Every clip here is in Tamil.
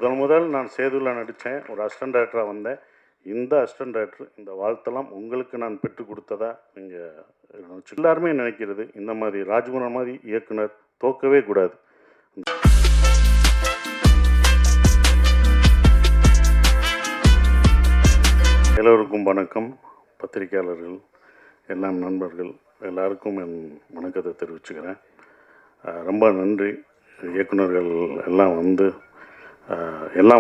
முதல் நான் சேதுவில் நடித்தேன். ஒரு அசிஸ்டன்ட் டைரக்டராக வந்தேன். இந்த அசிஸ்டன்ட் டைரக்டர் இந்த வாழ்த்தெல்லாம் உங்களுக்கு நான் பெற்றுக் கொடுத்ததா நீங்கள் எல்லாருமே நினைக்கிறது. இந்த மாதிரி ராஜ்குமார் மாதிரி இயக்குனர் தோக்கவே கூடாது. எல்லோருக்கும் வணக்கம். பத்திரிகையாளர்கள், எல்லாம் நண்பர்கள் எல்லாருக்கும் என் வணக்கத்தை தெரிவிச்சுக்கிறேன். ரொம்ப நன்றி. இயக்குநர்கள் எல்லாம்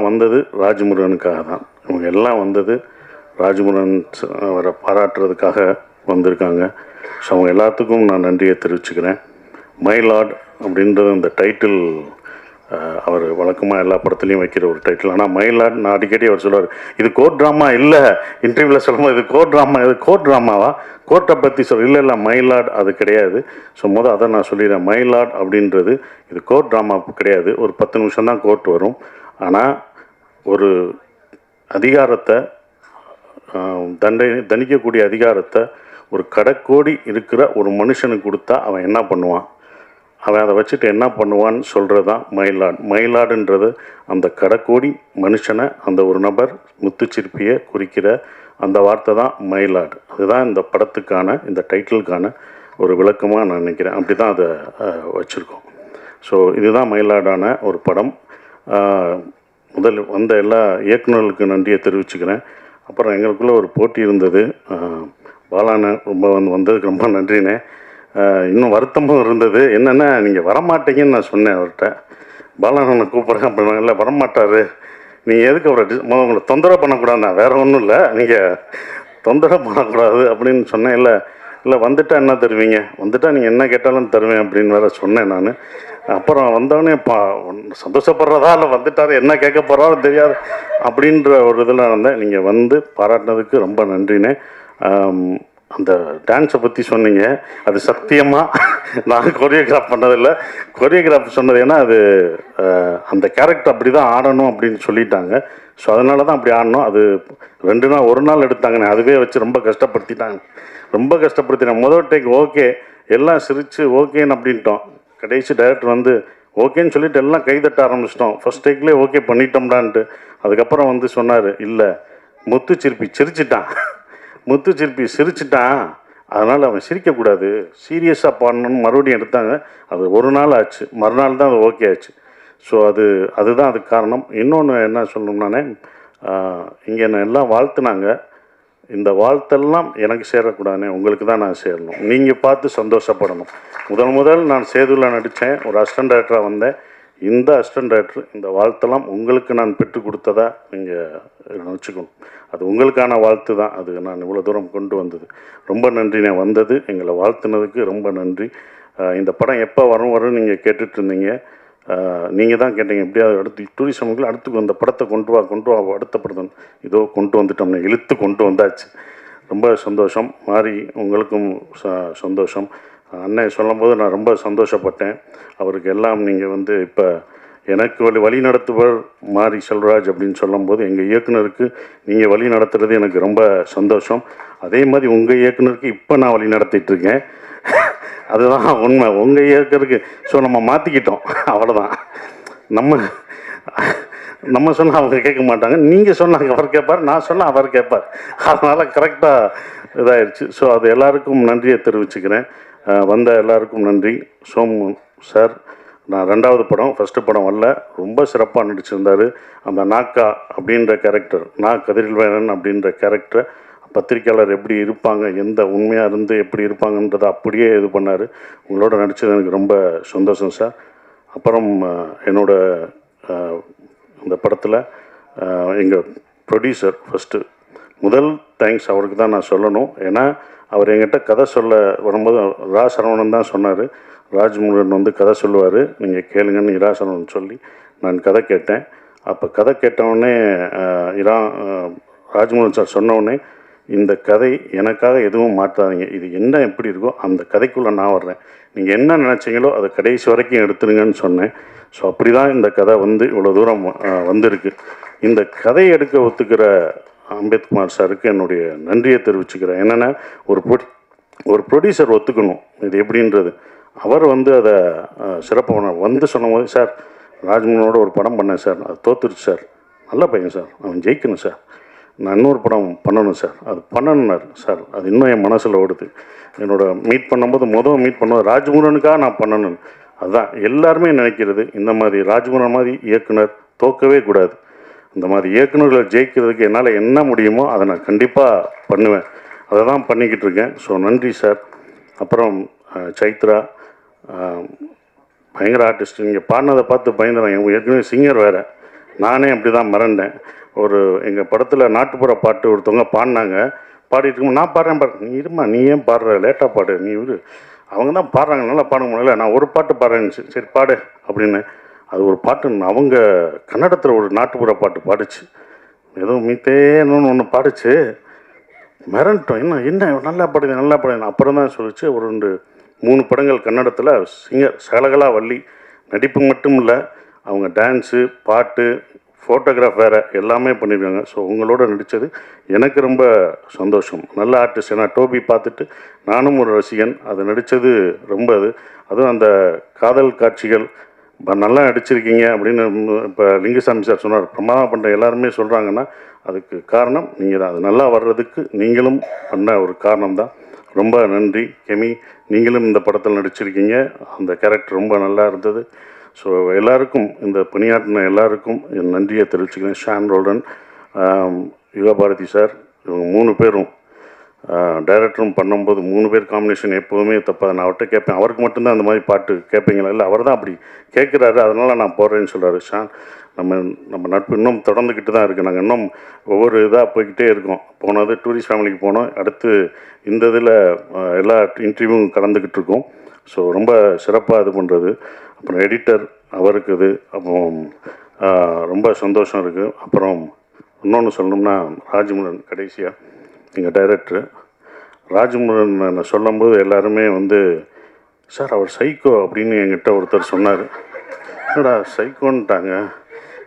வந்தது ராஜமுருகனுக்காக தான். இவங்க எல்லாம் வந்தது ராஜமுருகன் அவரை பாராட்டுறதுக்காக வந்திருக்காங்க. ஸோ அவங்க எல்லாத்துக்கும் நான் நன்றியை தெரிவிச்சுக்கிறேன். மை லார்ட் அப்படின்றது அந்த டைட்டில் அவர் வழக்கமாக எல்லா படத்துலையும் வைக்கிற ஒரு டைட்டில். ஆனால் மை லார்ட் நான் அடிக்கடி அவர் சொல்லுவார், இது கோர்ட் ட்ராமா இல்லை. இன்டர்வியூவில் சொல்லும்போது இது கோர்ட் ட்ராமாவா, கோர்ட்டை பற்றி இல்லை மை லார்ட் அது கிடையாது. ஸோ அதை நான் சொல்லிடுறேன். மை லார்ட் அப்படின்றது இது கோர்ட் ட்ராமா கிடையாது. ஒரு 10 நிமிஷம் தான் கோர்ட் வரும். ஆனால் ஒரு அதிகாரத்தை தண்டிக்கக்கூடிய அதிகாரத்தை ஒரு கடைக்கோடி இருக்கிற ஒரு மனுஷனுக்கு கொடுத்தா அவன் என்ன பண்ணுவான், அவன் அதை வச்சுட்டு என்ன பண்ணுவான்னு சொல்கிறது தான் மயிலாடு. மயிலாடுன்றது அந்த கடைக்கோடி மனுஷனை, அந்த ஒரு நபர் முத்துச்சிற்பியை குறிக்கிற அந்த வார்த்தை தான் மயிலாடு. அதுதான் இந்த படத்துக்கான, இந்த டைட்டிலுக்கான ஒரு விளக்கமாக நான் நினைக்கிறேன். அப்படி தான் அதை வச்சுருக்கோம். ஸோ இதுதான் மயிலாடான ஒரு படம். முதல் வந்த எல்லா இயக்குநர்களுக்கு நன்றியை தெரிவிச்சுக்கிறேன். அப்புறம் எங்களுக்குள்ளே ஒரு போட்டி இருந்தது. பாலான வந்ததுக்கு ரொம்ப நன்றினே. இன்னும் வருத்தமும் இருந்தது. என்னென்னா, நீங்கள் வரமாட்டீங்கன்னு நான் சொன்னேன் அவர்கிட்ட. பாலானனை கூப்பிட்றேன் அப்படின்னா, இல்லை வரமாட்டார், நீங்கள் எதுக்கு அவரை உங்களை தொந்தரவு பண்ணக்கூடாதுண்ணா, வேறு ஒன்றும் இல்லை, நீங்கள் தொந்தரவு பண்ணக்கூடாது அப்படின்னு சொன்னேன். இல்லை வந்துட்டால் என்ன தருவீங்க, வந்துட்டால் நீங்கள் என்ன கேட்டாலும் தருவேன் அப்படின்னு வேறு சொன்னேன் நான். அப்புறம் வந்தவொடனே சந்தோஷப்படுறதா இல்லை வந்துட்டார் என்ன கேட்க போகிறாலும் தெரியாது அப்படின்ற ஒரு இதில் இருந்தேன். நீங்கள் வந்து பாராட்டினதுக்கு ரொம்ப நன்றினே. அந்த டான்ஸை பற்றி சொன்னீங்க, அது சத்தியமாக நான் கொரியோகிராஃப் பண்ணதில்லை. கொரியோகிராஃப் சொன்னது ஏன்னா அது அந்த கேரக்டர் அப்படி தான் ஆடணும் அப்படின்னு சொல்லிட்டாங்க. ஸோ அதனால தான் அப்படி ஆடணும். அது 2 நாள் 1 நாள் எடுத்தாங்கண்ணே. அதுவே வச்சு ரொம்ப கஷ்டப்படுத்திட்டாங்க. முதல் டேக் ஓகே, எல்லாம் சிரித்து ஓகேன்னு அப்படின்ட்டோம். கடைசி டைரக்டர் வந்து ஓகேன்னு சொல்லிட்டு எல்லாம் கைதட்ட ஆரம்பிச்சிட்டோம். ஃபஸ்ட் டேக்லேயே ஓகே பண்ணிட்டோம்டான்ட்டு. அதுக்கப்புறம் சொன்னார், இல்லை முத்துச்சிற்பி சிரிச்சிட்டான், அதனால் அவன் சிரிக்கக்கூடாது, சீரியஸாக பாடணும்னு மறுபடியும் எடுத்தாங்க. அது 1 நாள் ஆச்சு, மறுநாள் தான் அது ஓகே ஆச்சு. ஸோ அதுதான் அதுக்கு காரணம். இன்னொன்று என்ன சொல்லணும்னானே, இங்கே என்ன எல்லாம் வாழ்த்துனாங்க. இந்த வாழ்த்தெல்லாம் எனக்கு சேரக்கூடாதுனே, உங்களுக்கு தான் நான் சேரணும். நீங்கள் பார்த்து சந்தோஷப்படணும். முதல் நான் சேதுவில் நடித்தேன். ஒரு அசிஸ்டன்ட் டைரக்டராக வந்தேன். இந்த அசிஸ்டன்ட் டைரக்டர் இந்த வாழ்த்தெல்லாம் உங்களுக்கு நான் பெற்றுக் கொடுத்ததா நீங்கள் வச்சுக்கணும். அது உங்களுக்கான வாழ்த்து தான். அது நான் இவ்வளோ தூரம் கொண்டு வந்தது. ரொம்ப நன்றி. நான் வந்தது எங்களை வாழ்த்துனதுக்கு ரொம்ப நன்றி. இந்த படம் எப்போ வரும் நீங்கள் கேட்டுட்டு இருந்தீங்க. நீங்கள் தான் கேட்டீங்க, எப்படியாவது அடுத்து டூரிசமுக்குள்ள அடுத்து அந்த படத்தை கொண்டு வா அடுத்த படத்தை இதோ கொண்டு வந்துட்டோம்னு இழுத்து கொண்டு வந்தாச்சு. ரொம்ப சந்தோஷம். மாறி உங்களுக்கும் சந்தோஷம். அண்ணன் சொல்லும்போது நான் ரொம்ப சந்தோஷப்பட்டேன். அவருக்கு எல்லாம் நீங்கள் இப்போ எனக்கு வழி நடத்துவர் மாரி செல்வராஜ் அப்படின்னு சொல்லும்போது, எங்கள் இயக்குனருக்கு நீங்கள் வழி நடத்துறது எனக்கு ரொம்ப சந்தோஷம். அதே மாதிரி உங்கள் இயக்குனருக்கு இப்போ நான் வழி நடத்திட்டுருக்கேன். அதுதான் உண்மை. உங்கள் இயக்குனருக்கு ஸோ நம்ம மாற்றிக்கிட்டோம், அவ்வளோதான். நம்ம சொன்னால் அவங்க கேட்க மாட்டாங்க, நீங்கள் சொன்னாங்க அவர் கேட்பார், நான் சொன்னால் அவர் கேட்பார். அதனால் கரெக்டாக இதாகிடுச்சு. ஸோ அது எல்லாருக்கும் நன்றியை தெரிவிச்சுக்கிறேன். வந்த எல்லாருக்கும் நன்றி. சோமு சார், நான் 2வது படம், ஃபஸ்ட்டு படம் வரல, ரொம்ப சிறப்பாக நடிச்சிருந்தார். அந்த நாக்கா அப்படின்ற கேரக்டர், கதிரில்வேலன் அப்படின்ற கேரக்டரை பத்திரிக்கையாளர் எப்படி இருப்பாங்க, எந்த உண்மையாக இருந்து எப்படி இருப்பாங்கன்றதை அப்படியே இது பண்ணார். உங்களோட நடித்தது எனக்கு ரொம்ப சந்தோஷம் சார். அப்புறம் என்னோட இந்த படத்தில் எங்கள் ப்ரொடியூசர் முதல் தேங்க்ஸ் அவருக்கு தான் நான் சொல்லணும். ஏன்னா அவர் என்கிட்ட கதை சொல்ல வரும்போது சரவணன் தான் சொன்னார், ராஜ்முருகன் கதை சொல்லுவார், நீங்கள் கேளுங்கன்னு சரவணன் சொல்லி நான் கதை கேட்டேன். அப்போ கதை கேட்டவுடனே ராஜ்முருகன் சார் சொன்னவுடனே, இந்த கதை எனக்காக எதுவும் மாற்றாதீங்க, இது என்ன எப்படி இருக்கோ அந்த கதைக்குள்ளே நான் வர்றேன், நீங்கள் என்ன நினச்சிங்களோ அதை கடைசி வரைக்கும் எடுத்துருங்கன்னு சொன்னேன். ஸோ அப்படி தான் இந்த கதை இவ்வளோ தூரம் வந்திருக்கு. இந்த கதை எடுக்க ஒத்துக்கிற அம்பேத்குமார் சாருக்கு என்னுடைய நன்றியை தெரிவிச்சுக்கிறேன். என்னென்னா, ஒரு ப்ரொடியூசர் ஒத்துக்கணும் இது எப்படின்றது. அவர் அதை சிறப்பாக சொன்னபோது, சார் ராஜ்மோகனோட ஒரு படம் பண்ணேன் சார், அது தோத்துருச்சு சார். நல்ல பையன் சார், அவன் ஜெயிக்கணும் சார். நான் இன்னொரு படம் பண்ணணும் சார், அது பண்ணணுன்னாரு சார். அது இன்னும் என் மனசில் ஓடுது. என்னோட மீட் பண்ணும்போது மீட் பண்ணும்போது ராஜ்முருகனுக்காக நான் பண்ணணும். அதுதான் எல்லாருமே நினைக்கிறது. இந்த மாதிரி ராஜ்முருகன் மாதிரி இயக்குனர் தோக்கவே கூடாது. இந்த மாதிரி இயக்குநர்களை ஜெயிக்கிறதுக்கு என்னால் என்ன முடியுமோ அதை நான் கண்டிப்பாக பண்ணுவேன். அதை தான் பண்ணிக்கிட்டு இருக்கேன். ஸோ நன்றி சார். அப்புறம் சைத்ரா பயங்கர ஆர்டிஸ்ட். நீங்கள் பாடினதை பார்த்து பயந்துறேன். ஏற்கனவே சிங்கர் வேறு. நானே அப்படி தான் மறந்தேன். ஒரு எங்கள் படத்தில் நாட்டுப்புற பாட்டு ஒருத்தவங்க பாடினாங்க. பாடிட்டு இருக்கும் நான் பாடுறேன் நீ இருமா, நீ ஏன் பாடுற, லேட்டாக பாடு, நீ இரு, அவங்க தான் பாடுறாங்க, நல்லா பாட முடியல, நான் ஒரு பாட்டு பாடுறேன்னு. சரி பாடு அப்படின்னு. அது ஒரு பாட்டு அவங்க கன்னடத்தில் ஒரு நாட்டுப்புற பாட்டு பாடிச்சு. ஏதோ மீத்தேன்னு ஒன்று பாடிச்சு. மிரண்டோம். என்ன நல்லா பாடுது. அப்புறம் தான் சொல்லிச்சு ஒரு 3 படங்கள் கன்னடத்தில் சிங்கர் சகலகலா வள்ளி. நடிப்பு மட்டும் இல்லை, அவங்க டான்ஸு, பாட்டு, ஃபோட்டோகிராஃப் வேறு எல்லாமே பண்ணியிருக்காங்க. ஸோ உங்களோட நடித்தது எனக்கு ரொம்ப சந்தோஷம். நல்ல ஆர்டிஸ்ட். ஏன்னா டோபி பார்த்துட்டு நானும் ஒரு ரசிகன். அது நடித்தது ரொம்ப அதுவும் அந்த காதல் காட்சிகள் நல்லா நடிச்சிருக்கீங்க அப்படின்னு இப்போ லிங்குசாமி சார் சொன்னார். பிரமாதம் பண்ணுற எல்லாருமே சொல்கிறாங்கன்னா அதுக்கு காரணம் நீங்கள் தான். அது நல்லா வர்றதுக்கு நீங்களும் பண்ண ஒரு காரணம் தான். ரொம்ப நன்றி கெமி. நீங்களும் இந்த படத்தில் நடிச்சிருக்கீங்க. அந்த கேரக்டர் ரொம்ப நல்லா இருந்தது. ஸோ எல்லாருக்கும், இந்த பணியாற்றின எல்லாருக்கும் என் நன்றியை தெரிவிச்சுக்கிறேன். ஷான் ரோல்டன், யுகபாரதி சார், இவங்க 3 பேரும் டைரக்டரும் பண்ணும்போது 3 பேர் காம்பினேஷன் எப்போவுமே தப்பாது. நான் அவர்கிட்ட கேட்பேன், அவருக்கு மட்டும்தான் அந்த மாதிரி பாட்டு கேட்பீங்களா? இல்லை, அவர் தான் அப்படி கேட்குறாரு, அதனால் நான் போடுறேன்னு சொல்கிறாரு. ஷான், நம்ம நட்பு இன்னும் தொடர்ந்துக்கிட்டு தான் இருக்குது. நாங்கள் இன்னும் ஒவ்வொரு இதாக போய்கிட்டே இருக்கோம். போனது டூரிஸ்ட் ஃபேமிலிக்கு போனோம். அடுத்து இந்த இதில் எல்லா இன்டர்வியூவும் கலந்துக்கிட்டு இருக்கோம். ஸோ ரொம்ப சிறப்பாக இது பண்ணுறது. அப்புறம் எடிட்டர் அவருக்கு இது. அப்புறம் ரொம்ப சந்தோஷம் இருக்குது. அப்புறம் இன்னொன்று சொல்லணும்னா ராஜ்முருகன், கடைசியாக எங்கள் டைரக்டரு ராஜ்முருகன் சொல்லும்போது எல்லாருமே சார் அவர் சைக்கோ அப்படின்னு என்கிட்ட ஒருத்தர் சொன்னார். என்னடா சைக்கோன்ட்டாங்க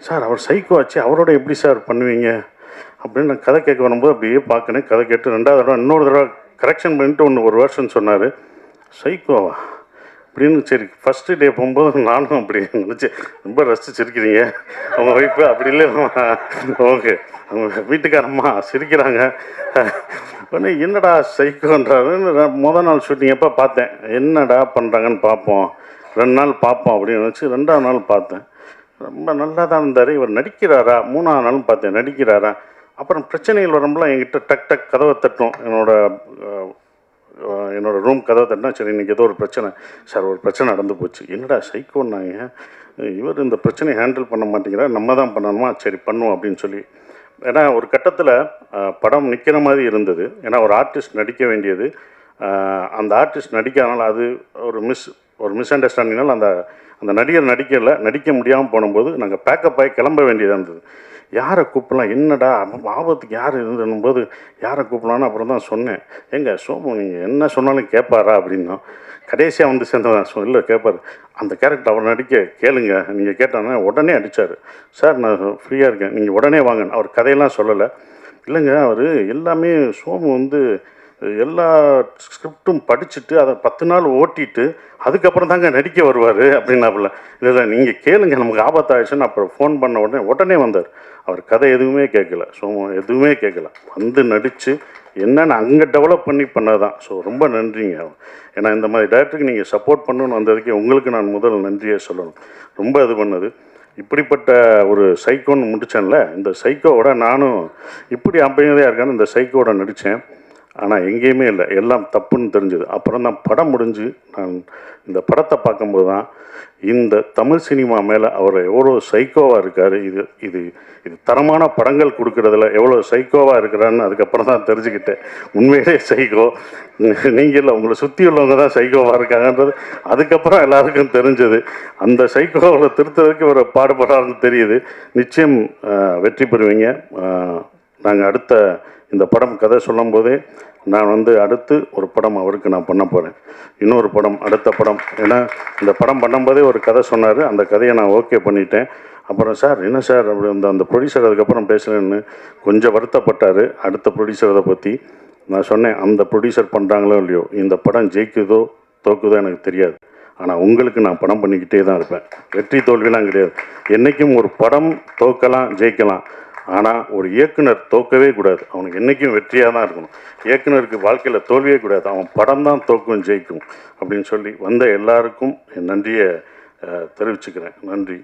சார், அவர் சைக்கோ ஆச்சு, அவரோட எப்படி சார் பண்ணுவீங்க அப்படின்னு நான் கதை கேட்க வரும்போது அப்படியே பார்க்கணும். கதை கேட்டு 2வது தடவை இன்னொரு தடவை கரெக்ஷன் பண்ணிட்டு ஒரு வருஷன் சொன்னார். சைக்கோவா அப்படின்னு. சரி, ஃபஸ்ட்டு டே போகும்போது நானும் அப்படி நினச்சி ரொம்ப ரசிச்சிருக்கிறீங்க. அவங்க ஒய்ஃபு அப்படி இல்லை, ஓகே, அவங்க வீட்டுக்காரம்மா சிரிக்கிறாங்க. என்னடா சைக்கோன்றாருன்னு முதல் நாள் ஷூட்டிங் எப்போ பார்த்தேன். என்னடா பண்ணுறாங்கன்னு பார்ப்போம், 2 நாள் பார்ப்போம் அப்படின்னு நினச்சி 2ஆவது நாள் பார்த்தேன். ரொம்ப நல்லா தான் இருந்தார். இவர் நடிக்கிறாரா? 3ஆவது நாளும் பார்த்தேன், நடிக்கிறாரா? அப்புறம் பிரச்சனைகள் வரும்போது என்கிட்ட டக் டக் கதவை தட்டும். என்னோடய ரூம் கதவை தட்டினா, சரி இன்றைக்கி ஏதோ ஒரு பிரச்சனை சார், ஒரு பிரச்சனை நடந்து போச்சு. என்னடா சைக்கோன்னாங்க, இவர் இந்த பிரச்சனையை ஹேண்டில் பண்ண மாட்டேங்கிறார், நம்ம தான் பண்ணணுமா, சரி பண்ணுவோம் அப்படின்னு சொல்லி. ஏன்னா ஒரு கட்டத்தில் படம் நிற்கிற மாதிரி இருந்தது. ஏன்னா ஒரு ஆர்டிஸ்ட் நடிக்க வேண்டியது, அந்த ஆர்டிஸ்ட் நடிக்காதனால அது ஒரு மிஸ் அண்டர்ஸ்டாண்டிங்னால அந்த நடிகர் நடிக்க முடியாமல் போனும்போது நாங்கள் பேக்கப் ஆகி கிளம்ப வேண்டியதாக இருந்தது. யாரை கூப்பிடலாம், என்னடா ஆபத்துக்கு யார் இருந்துன்னும்போது யாரை கூப்பிடலான்னு அப்புறம் தான் சொன்னேன். ஏங்க சோமு, நீங்கள் என்ன சொன்னாலும் கேட்பாரா அப்படின்னா, கடைசியாக சேர்ந்தவன் இல்லை கேட்பார். அந்த கேரக்டர் அவர் நடிக்க கேளுங்க, நீங்கள் கேட்டாங்கன்னா உடனே அடித்தார். சார் நான் ஃப்ரீயாக இருக்கேன், நீங்கள் உடனே வாங்க. அவர் கதையெல்லாம் சொல்லலை. இல்லைங்க, அவர் எல்லாமே சோமு எல்லா ஸ்கிரிப்டும் படிச்சுட்டு அதை 10 நாள் ஓட்டிட்டு அதுக்கப்புறம் தாங்க நடிக்க வருவார் அப்படின்னாப்புல. இல்லை நீங்கள் கேளுங்க, நமக்கு ஆபத்தாயிடுச்சுன்னு அப்புறம் ஃபோன் பண்ண உடனே வந்தார். அவர் கதை எதுவுமே கேட்கல, எதுவுமே கேட்கல, நடித்து என்னென்னு அங்கே டெவலப் பண்ணது தான். ஸோ ரொம்ப நன்றிங்க. ஏன்னா இந்த மாதிரி டேரக்டருக்கு நீங்கள் சப்போர்ட் பண்ணணுன்னு வந்ததுக்கே உங்களுக்கு நான் முதல் நன்றியே சொல்லணும். ரொம்ப இது பண்ணது. இப்படிப்பட்ட ஒரு சைக்கோன்னு முடித்தேன்ல, இந்த சைக்கோவோட நானும் இப்படி அமைதியாக இருக்கான்னு இந்த சைக்கோவோட நடித்தேன். ஆனால் எங்கேயுமே இல்லை, எல்லாம் தப்புன்னு தெரிஞ்சது. அப்புறம் தான் படம் முடிஞ்சு நான் இந்த படத்தை பார்க்கும்போது தான் இந்த தமிழ் சினிமா மேலே அவர் எவ்வளோ சைக்கோவாக இருக்கார், இது தரமான படங்கள் கொடுக்குறதுல எவ்வளோ சைக்கோவாக இருக்கிறான்னு அதுக்கப்புறம் தான் தெரிஞ்சுக்கிட்டேன். உண்மையிலே சைக்கோ நீங்கள் இல்லை, உங்களை சுற்றி உள்ளவங்க தான் சைக்கோவாக இருக்காங்கன்றது அதுக்கப்புறம் எல்லாருக்கும் தெரிஞ்சது. அந்த சைக்கோவில் திருத்துறதுக்கு ஒரு பாடுபடுறாருன்னு தெரியுது. நிச்சயம் வெற்றி பெறுவீங்க. நாங்கள் அடுத்த இந்த படம் கதை சொல்லும் போதே நான் அடுத்து ஒரு படம் அவருக்கு நான் பண்ண போகிறேன். இன்னொரு படம், அடுத்த படம். ஏன்னா இந்த படம் பண்ணும்போதே ஒரு கதை சொன்னார், அந்த கதையை நான் ஓகே பண்ணிட்டேன். அப்புறம் சார் என்ன சார் அப்படி அந்த ப்ரொடியூசர் அதுக்கப்புறம் பேசுகிறேன்னு கொஞ்சம் வருத்தப்பட்டார். அடுத்த ப்ரொடியூசரை பற்றி நான் சொன்னேன், அந்த ப்ரொடியூசர் பண்ணுறாங்களோ இல்லையோ, இந்த படம் ஜெயிக்குதோ தோக்குதோ எனக்கு தெரியாது, ஆனால் உங்களுக்கு நான் படம் பண்ணிக்கிட்டே தான் இருப்பேன். வெற்றி தோல்விலாம் கிடையாது. என்றைக்கும் ஒரு படம் தோக்கலாம் ஜெயிக்கலாம், ஆனால் ஒரு இயக்குனர் தோக்கவே கூடாது. அவனுக்கு என்றைக்கும் வெற்றியாக தான் இருக்கணும். இயக்குனருக்கு வாழ்க்கையில் தோல்வியே கூடாது. அவன் படம் தான் தோக்கும் ஜெயிக்கும் அப்படின்னு சொல்லி வந்த எல்லாருக்கும் என் நன்றியை தெரிவிச்சுக்கிறேன். நன்றி.